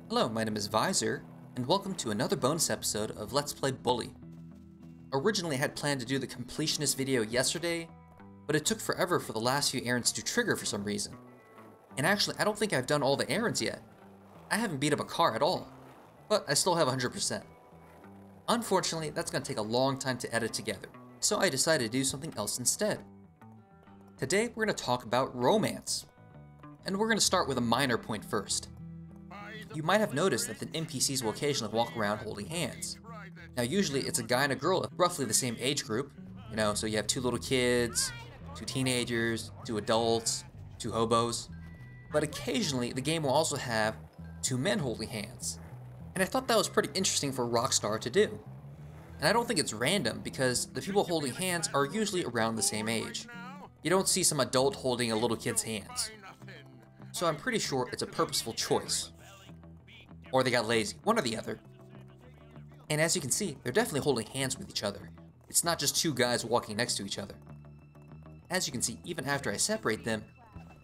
Hello, my name is Visor, and welcome to another bonus episode of Let's Play Bully. Originally I had planned to do the completionist video yesterday, but it took forever for the last few errands to trigger for some reason. And actually, I don't think I've done all the errands yet. I haven't beat up a car at all, but I still have 100%. Unfortunately, that's going to take a long time to edit together, so I decided to do something else instead. Today we're going to talk about romance, and we're going to start with a minor point first. You might have noticed that the NPCs will occasionally walk around holding hands. Now usually it's a guy and a girl of roughly the same age group, so you have two little kids, two teenagers, two adults, two hobos. But occasionally the game will also have two men holding hands. And I thought that was pretty interesting for Rockstar to do. And I don't think it's random because the people holding hands are usually around the same age. You don't see some adult holding a little kid's hands. So I'm pretty sure it's a purposeful choice. Or they got lazy, one or the other. And as you can see, they're definitely holding hands with each other. It's not just two guys walking next to each other. As you can see, even after I separate them,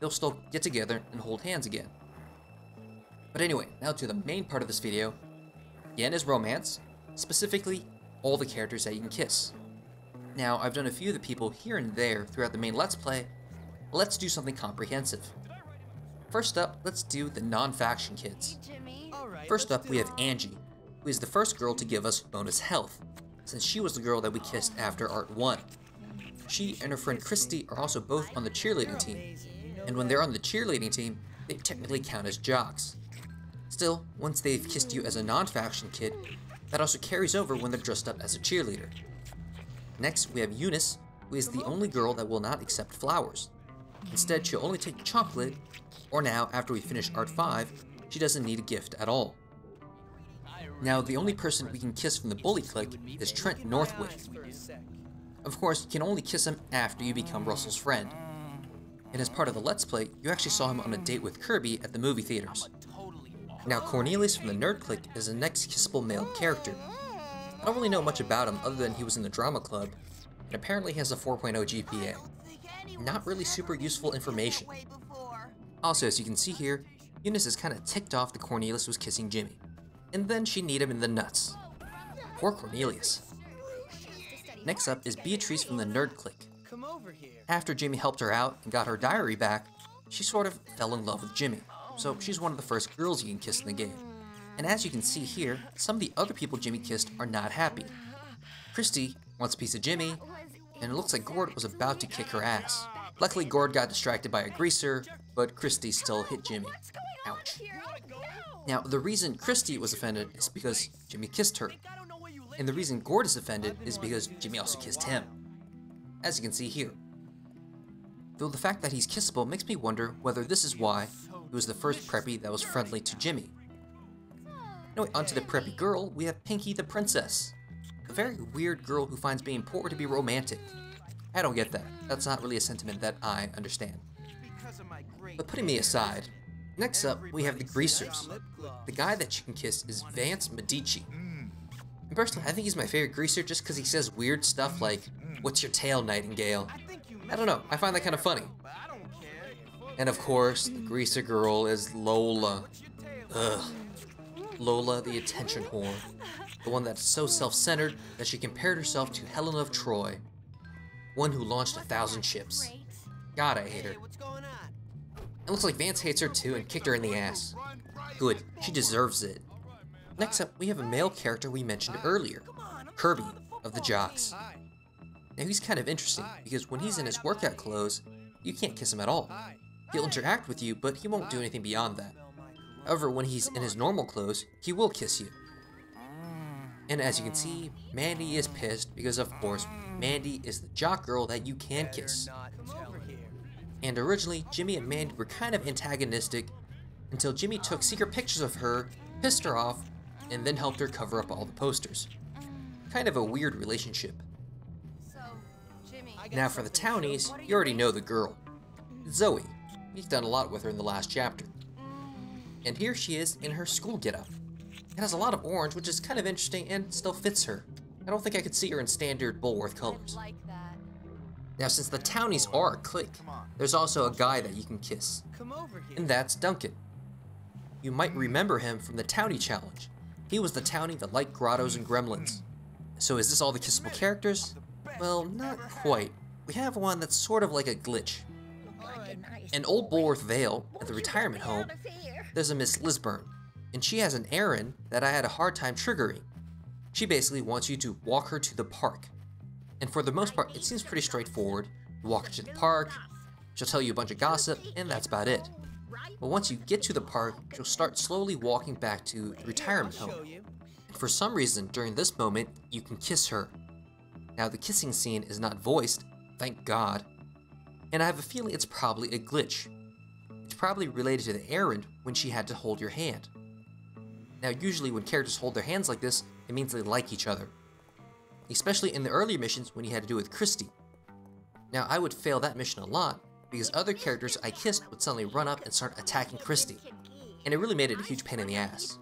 they'll still get together and hold hands again. But anyway, now to the main part of this video. Again is romance, specifically all the characters that you can kiss. Now, I've done a few of the people here and there throughout the main Let's Play. Let's do something comprehensive. First up, let's do the non-faction kids. First up, we have Angie, who is the first girl to give us bonus health, since she was the girl that we kissed after Art 1. She and her friend Christy are also both on the cheerleading team, and when they're on the cheerleading team, they technically count as jocks. Still, once they've kissed you as a non-faction kid, that also carries over when they're dressed up as a cheerleader. Next, we have Eunice, who is the only girl that will not accept flowers. Instead, she'll only take chocolate, or now, after we finish Art 5, she doesn't need a gift at all. Now, the only person we can kiss from the bully clique is Trent Northwood. Of course, you can only kiss him after you become Russell's friend. And as part of the Let's Play, you actually saw him on a date with Kirby at the movie theaters. Now, Cornelius from the Nerd Clique is the next kissable male character. I don't really know much about him other than he was in the drama club, and apparently he has a 4.0 GPA. Not really super useful information. Also, as you can see here, Eunice is kind of ticked off that Cornelius was kissing Jimmy, and then she kneed him in the nuts. Poor Cornelius. Next up is Beatrice from the Nerd Clique. After Jimmy helped her out and got her diary back, she sort of fell in love with Jimmy, so she's one of the first girls you can kiss in the game. And as you can see here, some of the other people Jimmy kissed are not happy. Christy wants a piece of Jimmy, and it looks like Gord was about to kick her ass. Luckily, Gord got distracted by a greaser, but Christy still hit Jimmy. Ouch. Now, the reason Christy was offended is because Jimmy kissed her. And the reason Gord is offended is because Jimmy also kissed him. As you can see here. Though the fact that he's kissable makes me wonder whether this is why he was the first preppy that was friendly to Jimmy. Anyway, onto the preppy girl, we have Pinky the Princess. A very weird girl who finds being poor to be romantic. I don't get that. That's not really a sentiment that I understand. But putting me aside, next up, we have the greasers. The guy that you can kiss is Vance Medici. And personally, I think he's my favorite greaser just because he says weird stuff like, "What's your tail, Nightingale?" I don't know, I find that kind of funny. And of course, the greaser girl is Lola. Ugh. Lola, the attention whore. The one that's so self-centered that she compared herself to Helen of Troy. One who launched 1,000 ships. God, I hate her. It looks like Vance hates her too and kicked her in the ass. Good, she deserves it. Next up, we have a male character we mentioned earlier, Kirby of the Jocks. Now he's kind of interesting because when he's in his workout clothes, you can't kiss him at all. He'll interact with you, but he won't do anything beyond that. However, when he's in his normal clothes, he will kiss you. And as you can see, Mandy is pissed because of course, Mandy is the jock girl that you can kiss. And originally, Jimmy and Mandy were kind of antagonistic until Jimmy took secret pictures of her, pissed her off, and then helped her cover up all the posters. Kind of a weird relationship. Now for the Townies, you already know the girl. Zoe. He's done a lot with her in the last chapter. And here she is in her school getup. It has a lot of orange, which is kind of interesting and still fits her. I don't think I could see her in standard Bullworth colors. Now, since the Townies are a clique, there's also a guy that you can kiss. And that's Duncan. you might remember him from the Townie challenge. He was the Townie that liked grottos and gremlins. So is this all the kissable characters? Well, not quite. We have one that's sort of like a glitch. In Old Bullworth Vale, at the retirement home, there's a Miss Lisburn, and she has an errand that I had a hard time triggering. She basically wants you to walk her to the park. And for the most part, it seems pretty straightforward. You walk her to the park, she'll tell you a bunch of gossip, and that's about it. But once you get to the park, she'll start slowly walking back to the retirement home. And for some reason, during this moment, you can kiss her. Now, the kissing scene is not voiced, thank God. And I have a feeling it's probably a glitch. It's probably related to the errand when she had to hold your hand. Now, usually when characters hold their hands like this, it means they like each other. Especially in the earlier missions when you had to do it with Christy. Now, I would fail that mission a lot because other characters I kissed would suddenly run up and start attacking Christy. And it really made it a huge pain in the ass.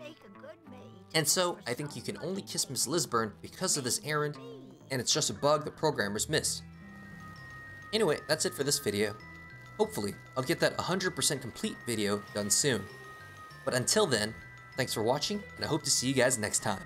And so, I think you can only kiss Miss Lisburn because of this errand, and it's just a bug that programmers miss. Anyway, that's it for this video. Hopefully, I'll get that 100% complete video done soon. But until then, thanks for watching, and I hope to see you guys next time.